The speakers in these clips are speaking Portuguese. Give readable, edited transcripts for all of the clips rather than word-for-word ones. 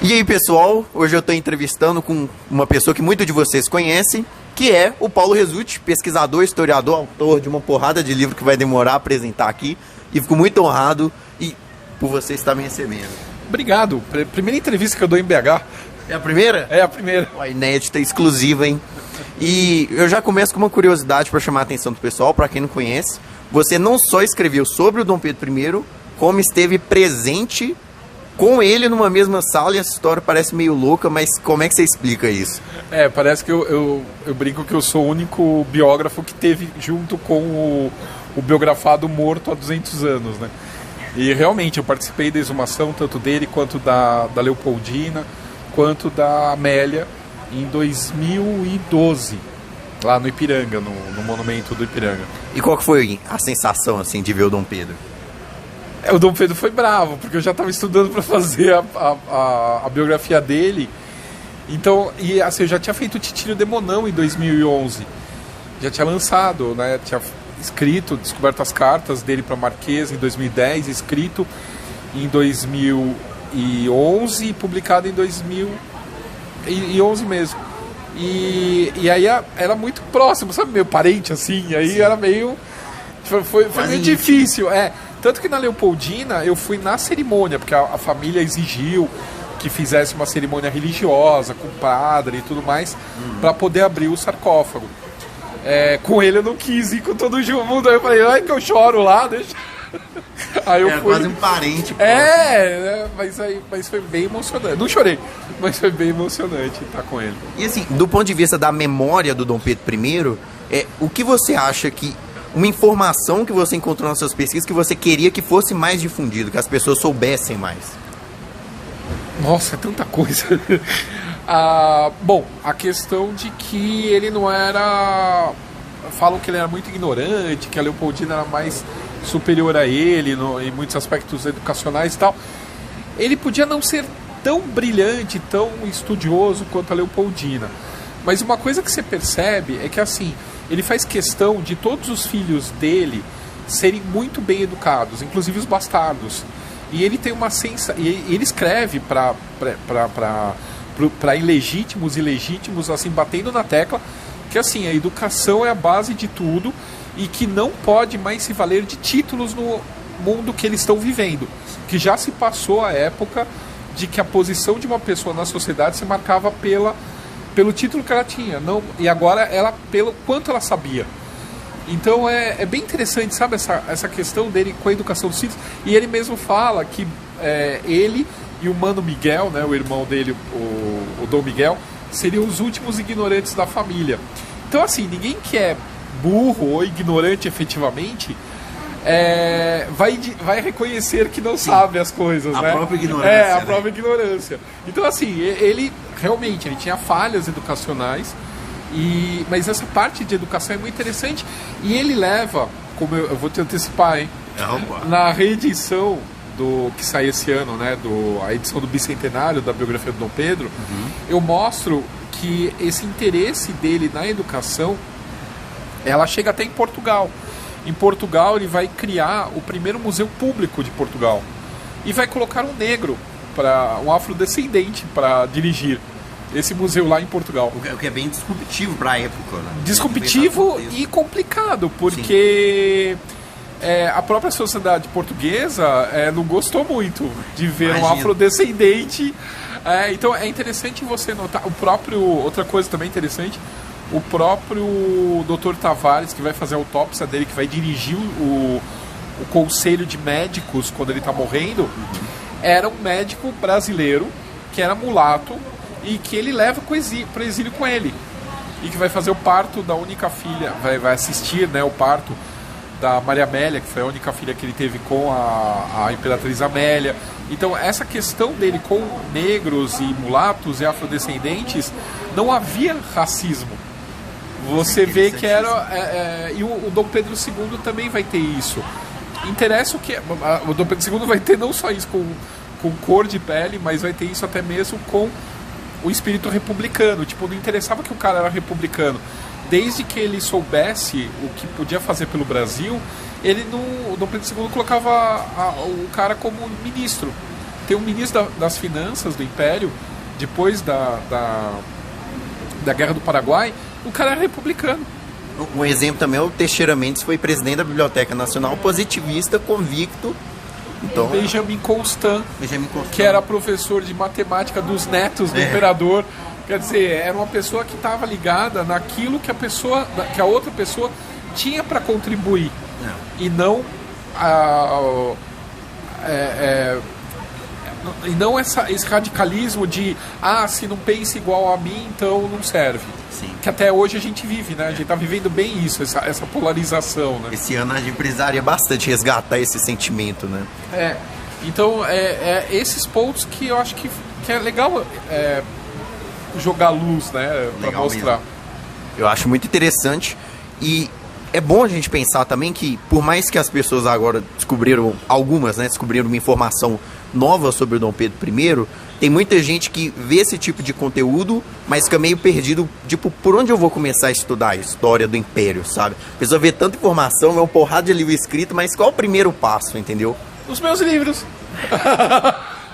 E aí, pessoal, hoje eu estou entrevistando com uma pessoa que muitos de vocês conhecem, que é o Paulo Rezzutti, pesquisador, historiador, autor de uma porrada de livro que vai demorar a apresentar aqui. E fico muito honrado por você estar me recebendo. Obrigado. Primeira entrevista que eu dou em BH. É a primeira? É a primeira. Ó, inédita, exclusiva, hein? E eu já começo com uma curiosidade para chamar a atenção do pessoal, para quem não conhece. Você não só escreveu sobre o Dom Pedro I, como esteve presente com ele numa mesma sala, e essa história parece meio louca, mas como é que você explica isso? Parece que eu brinco que eu sou o único biógrafo que teve junto com o biografado morto há 200 anos, né? E realmente eu participei da exumação tanto dele quanto da Leopoldina, quanto da Amélia em 2012, lá no Ipiranga, no monumento do Ipiranga. E qual que foi a sensação assim de ver o Dom Pedro? O Dom Pedro foi bravo, porque eu já estava estudando para fazer a biografia dele. Então, e assim, eu já tinha feito o Titílio Demonão em 2011. Já tinha lançado, né? Tinha escrito, descoberto as cartas dele para Marquesa em 2010, escrito em 2011 e publicado em 2011 mesmo. E aí era muito próximo, sabe, meio parente assim, e aí sim. Era meio... Foi meio difícil, Tanto que na Leopoldina eu fui na cerimônia, porque a família exigiu que fizesse uma cerimônia religiosa, com padre e tudo mais, para poder abrir o sarcófago. Com ele eu não quis ir com todo mundo, aí eu falei, ai que eu choro lá, deixa... Aí eu fui... quase um parente. Mas foi bem emocionante. Não chorei, mas foi bem emocionante estar com ele. E assim, do ponto de vista da memória do Dom Pedro I, o que você acha que... Uma informação que você encontrou nas suas pesquisas que você queria que fosse mais difundido, que as pessoas soubessem mais? Nossa, é tanta coisa. Bom, a questão de que ele não era... Falam que ele era muito ignorante, que a Leopoldina era mais superior a ele em muitos aspectos educacionais e tal. Ele podia não ser tão brilhante, tão estudioso quanto a Leopoldina. Mas uma coisa que você percebe é que, assim, ele faz questão de todos os filhos dele serem muito bem educados, inclusive os bastardos. E ele tem uma e ele escreve para ilegítimos e legítimos, assim, batendo na tecla que, assim, a educação é a base de tudo e que não pode mais se valer de títulos no mundo que eles estão vivendo. Que já se passou a época de que a posição de uma pessoa na sociedade se marcava pelo título que ela tinha, não, e agora ela pelo quanto ela sabia. Então é bem interessante, sabe, essa questão dele com a educação dos filhos. E ele mesmo fala que ele e o Mano Miguel, né, o irmão dele, o Dom Miguel, seriam os últimos ignorantes da família. Então, assim, ninguém que é burro ou ignorante efetivamente vai reconhecer que não sabe as coisas, né? A própria ignorância. A própria ignorância. Então, assim, ele realmente tinha falhas educacionais, mas essa parte de educação é muito interessante. E ele leva, como eu vou te antecipar, hein? Na reedição que sai esse ano, né? A edição do bicentenário da biografia do Dom Pedro, eu mostro que esse interesse dele na educação, ela chega até em Portugal. Em Portugal ele vai criar o primeiro museu público de Portugal e vai colocar um negro, um afrodescendente, para dirigir esse museu lá em Portugal. O que é bem disruptivo para a época, né? Disruptivo e complicado, porque a própria sociedade portuguesa não gostou muito de ver um afrodescendente. Então é interessante você notar outra coisa também interessante, o próprio Dr. Tavares, que vai fazer a autópsia dele, que vai dirigir o conselho de médicos quando ele está morrendo, era um médico brasileiro que era mulato e que ele leva para o exílio com ele, e que vai fazer o parto da única filha, vai assistir, né, o parto da Maria Amélia, que foi a única filha que ele teve com a Imperatriz Amélia. Então essa questão dele com negros e mulatos e afrodescendentes, não havia racismo. Você vê que era... e o Dom Pedro II também vai ter isso. Interessa o que... O Dom Pedro II vai ter não só isso com cor de pele, mas vai ter isso até mesmo com o espírito republicano. Tipo, não interessava que o cara era republicano. Desde que ele soubesse o que podia fazer pelo Brasil, o Dom Pedro II colocava o cara como ministro. tem um ministro das finanças do Império, depois da Guerra do Paraguai, o cara era republicano. Um exemplo também é o Teixeira Mendes, foi presidente da Biblioteca Nacional, positivista, convicto. Então, Benjamin Constant, que era professor de matemática dos netos do imperador. Quer dizer, era uma pessoa que estava ligada naquilo que a outra pessoa tinha para contribuir. E não esse radicalismo de se não pensa igual a mim, então não serve. Sim. Que até hoje a gente vive, né? A gente tá vivendo bem isso, essa polarização, né? Esse ano a gente precisaria bastante resgatar esse sentimento, né? Então, esses pontos que eu acho que é legal jogar luz, né? Pra mostrar. Mesmo. Eu acho muito interessante. E é bom a gente pensar também que, por mais que as pessoas agora descobriram uma informação nova sobre o Dom Pedro I, tem muita gente que vê esse tipo de conteúdo, mas fica meio perdido, tipo, por onde eu vou começar a estudar a história do Império, sabe? A pessoa vê tanta informação, vê uma porrada de livro escrito, mas qual o primeiro passo, entendeu? Os meus livros.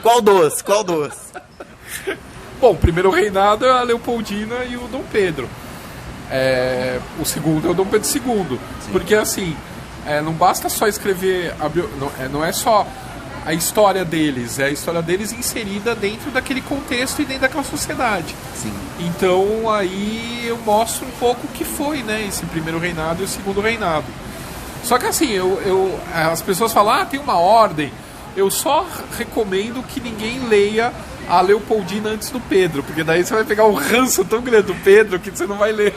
Qual dos? Bom, o primeiro reinado é a Leopoldina e o Dom Pedro. O segundo é o Dom Pedro II. Sim. Porque assim, não basta só escrever não é só a história deles, é a história deles inserida dentro daquele contexto e dentro daquela sociedade. Sim. Então aí eu mostro um pouco o que foi, né, esse primeiro reinado e o segundo reinado. Só que assim, as pessoas falam, tem uma ordem. Eu só recomendo que ninguém leia a Leopoldina antes do Pedro, porque daí você vai pegar um ranço tão grande do Pedro que você não vai ler.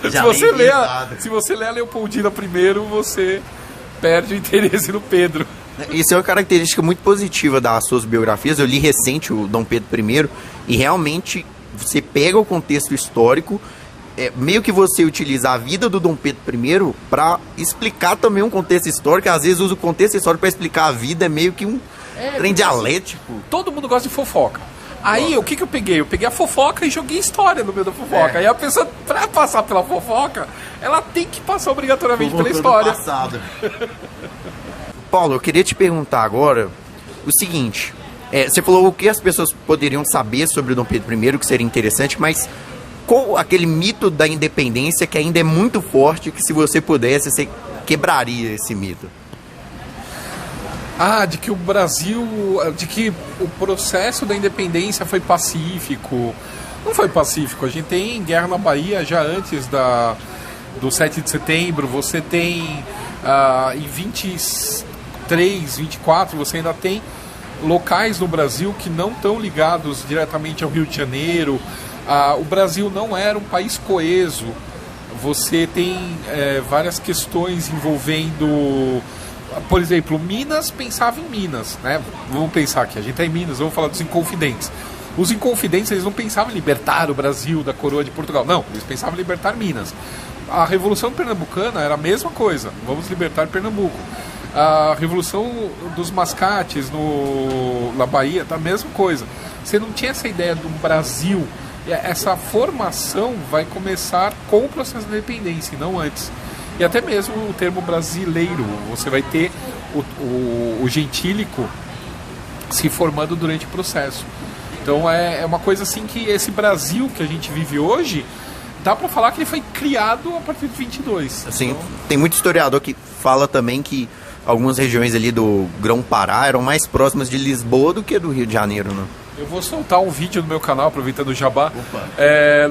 Se você ler a Leopoldina primeiro, você perde o interesse no Pedro. Isso é uma característica muito positiva das suas biografias. Eu li recente o Dom Pedro I e realmente você pega o contexto histórico, meio que você utiliza a vida do Dom Pedro I para explicar também um contexto histórico. Às vezes usa o contexto histórico para explicar a vida, é meio que um trem dialético. Todo mundo gosta de fofoca. Aí, o que eu peguei? Eu peguei a fofoca e joguei história no meio da fofoca. Aí a pessoa, pra passar pela fofoca, ela tem que passar obrigatoriamente pela história. Paulo, eu queria te perguntar agora o seguinte. Você falou o que as pessoas poderiam saber sobre o Dom Pedro I, que seria interessante, mas qual aquele mito da independência que ainda é muito forte, que se você pudesse, você quebraria esse mito? De que o Brasil, de que o processo da independência foi pacífico. Não foi pacífico. A gente tem guerra na Bahia já antes do 7 de setembro. Você tem em 23, 24, você ainda tem locais no Brasil que não estão ligados diretamente ao Rio de Janeiro. O Brasil não era um país coeso. Você tem várias questões envolvendo... Por exemplo, Minas pensava em Minas, né? Vamos pensar aqui, a gente está em Minas, vamos falar dos Inconfidentes. Os Inconfidentes, eles não pensavam em libertar o Brasil da coroa de Portugal, não, eles pensavam em libertar Minas. A Revolução Pernambucana era a mesma coisa, vamos libertar Pernambuco. A Revolução dos Mascates na Bahia, tá a mesma coisa. Você não tinha essa ideia do Brasil. Essa formação vai começar com o processo de independência, e não antes. E até mesmo o termo brasileiro, você vai ter o gentílico se formando durante o processo. Então é uma coisa assim que esse Brasil que a gente vive hoje, dá para falar que ele foi criado a partir de 22. Assim, então... Tem muito historiador que fala também que algumas regiões ali do Grão-Pará eram mais próximas de Lisboa do que do Rio de Janeiro, né? Eu vou soltar um vídeo no meu canal, aproveitando o jabá,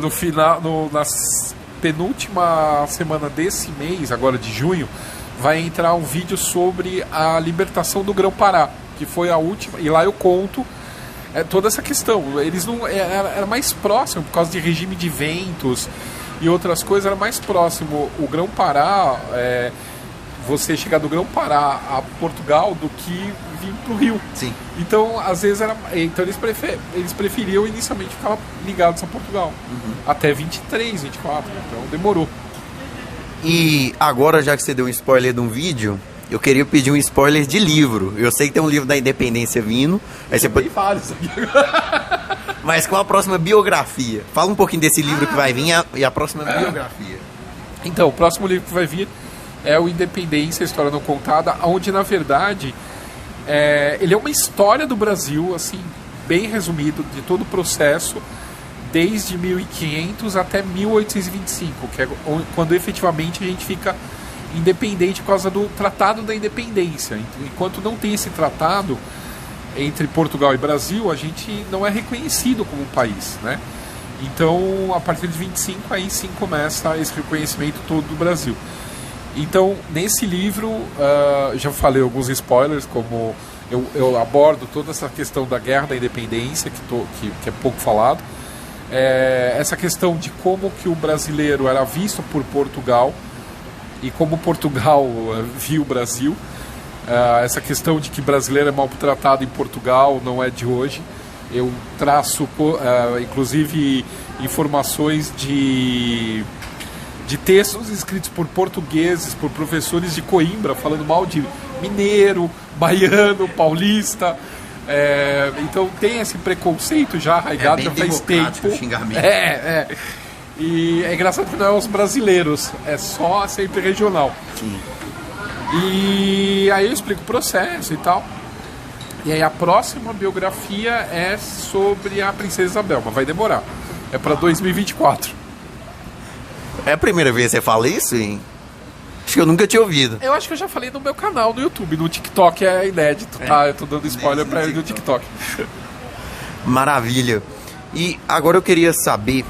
no final, nas penúltima semana desse mês, agora de junho, vai entrar um vídeo sobre a libertação do Grão-Pará, que foi a última, e lá eu conto toda essa questão. Eles não era mais próximo, por causa de regime de ventos e outras coisas, era mais próximo o Grão-Pará, você chegar do Grão-Pará a Portugal do que vir pro Rio. Sim. Então, às vezes então eles preferiam inicialmente ficar ligados a Portugal. Até 23, 24, então demorou. E agora, já que você deu um spoiler de um vídeo, eu queria pedir um spoiler de livro. Eu sei que tem um livro da Independência vindo. Aí você pode... vários aqui. Mas qual a próxima biografia? Fala um pouquinho desse livro que vai vir e a próxima biografia. Então, o próximo livro que vai vir é o Independência, a História Não Contada, onde, na verdade, Ele é uma história do Brasil, assim, bem resumido, de todo o processo, desde 1500 até 1825, que é quando efetivamente a gente fica independente por causa do Tratado da Independência. Enquanto não tem esse tratado entre Portugal e Brasil, a gente não é reconhecido como um país, né? Então, a partir de 25, aí sim começa esse reconhecimento todo do Brasil. Então, nesse livro, já falei alguns spoilers, como eu abordo toda essa questão da Guerra da Independência, que é pouco falado, essa questão de como que o brasileiro era visto por Portugal e como Portugal viu o Brasil, essa questão de que brasileiro é maltratado em Portugal não é de hoje. Eu traço, inclusive, informações de textos escritos por portugueses, por professores de Coimbra, falando mal de mineiro, baiano, paulista. Então tem esse preconceito já arraigado, já faz tempo. E é engraçado que não é os brasileiros, é só sempre regional. Sim. E aí eu explico o processo e tal. E aí a próxima biografia é sobre a Princesa Isabel, mas vai demorar. É para 2024. É a primeira vez que você fala isso, hein? Acho que eu nunca tinha ouvido. Eu acho que eu já falei no meu canal no YouTube. No TikTok é inédito, tá? Eu tô dando spoiler pra ele no TikTok. Maravilha. E agora eu queria saber,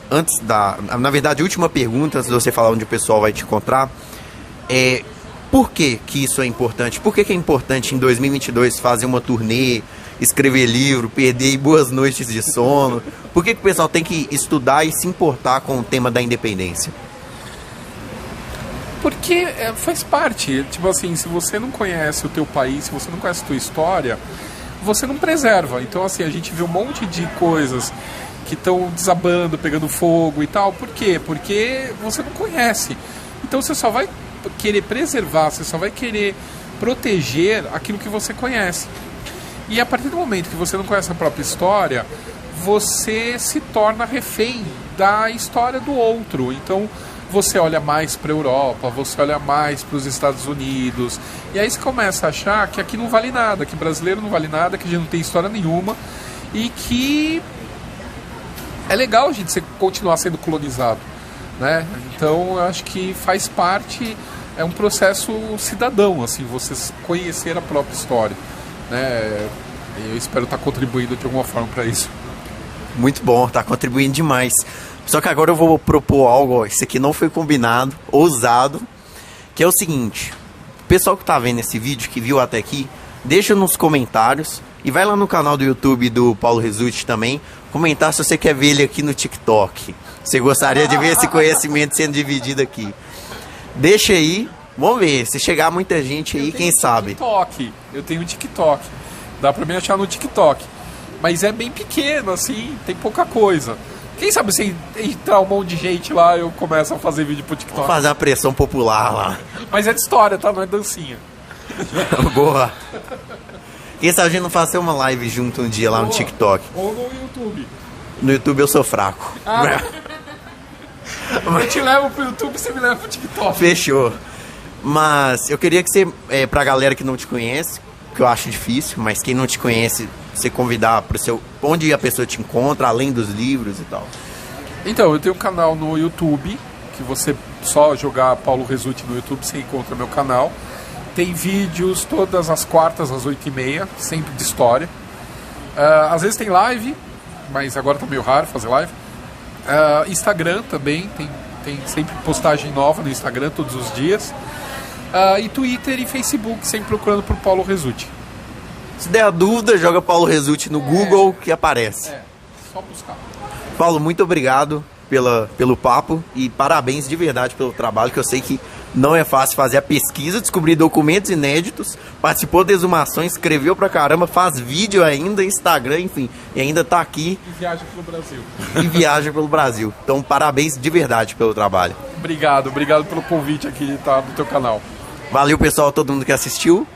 antes na verdade, a última pergunta, antes de você falar onde o pessoal vai te encontrar, por que isso é importante? Por que é importante em 2022 fazer uma turnê, escrever livro, perder boas noites de sono? Por que o pessoal tem que estudar e se importar com o tema da independência? Porque faz parte. Tipo assim, se você não conhece o teu país, se você não conhece a tua história, você não preserva. Então, assim, a gente vê um monte de coisas que estão desabando, pegando fogo e tal. Por quê? Porque você não conhece. Então você só vai querer preservar, você só vai querer proteger aquilo que você conhece. E a partir do momento que você não conhece a própria história, você se torna refém da história do outro. Então você olha mais para a Europa, você olha mais para os Estados Unidos, e aí você começa a achar que aqui não vale nada, que brasileiro não vale nada, que a gente não tem história nenhuma, e que é legal a gente continuar sendo colonizado, né? Então eu acho que faz parte, é um processo cidadão, assim, você conhecer a própria história, né? Eu espero estar contribuindo de alguma forma para isso. Muito bom, está contribuindo demais. Só que agora eu vou propor algo, isso aqui não foi combinado, ousado, que é o seguinte: o pessoal que está vendo esse vídeo, que viu até aqui, deixa nos comentários e vai lá no canal do YouTube do Paulo Rezute também, comentar se você quer ver ele aqui no TikTok. Você gostaria de ver esse conhecimento sendo dividido aqui. Deixa aí, vamos ver, se chegar muita gente aí, quem sabe. Eu tenho um TikTok, dá pra me achar no TikTok, mas é bem pequeno, assim, tem pouca coisa. Quem sabe se entrar um monte de gente lá, eu começo a fazer vídeo pro TikTok. Vou fazer uma pressão popular lá. Mas é de história, tá? Não é dancinha. Boa. Quem sabe a gente não fazer uma live junto um dia lá no TikTok. Ou no YouTube. No YouTube eu sou fraco. Eu te levo pro YouTube, você me leva pro TikTok. Fechou. Mas eu queria que você, pra galera que não te conhece, que eu acho difícil, mas quem não te conhece, você convidar para onde a pessoa te encontra, além dos livros e tal. Então, eu tenho um canal no YouTube, que você só jogar Paulo Rezute no YouTube, você encontra meu canal. Tem vídeos todas as quartas, às 8h30, sempre de história. Às vezes tem live, mas agora tá meio raro fazer live. Instagram também, tem sempre postagem nova no Instagram todos os dias. E Twitter e Facebook, sempre procurando por Paulo Rezute. Se der a dúvida, joga Paulo Rezute no Google que aparece. Só buscar. Paulo, muito obrigado pelo papo e parabéns de verdade pelo trabalho, que eu sei que não é fácil fazer a pesquisa, descobrir documentos inéditos, participou de exumações, escreveu pra caramba, faz vídeo ainda, Instagram, enfim, e ainda tá aqui. E viaja pelo Brasil. E viaja pelo Brasil. Então, parabéns de verdade pelo trabalho. Obrigado pelo convite aqui, tá, do teu canal. Valeu, pessoal, todo mundo que assistiu.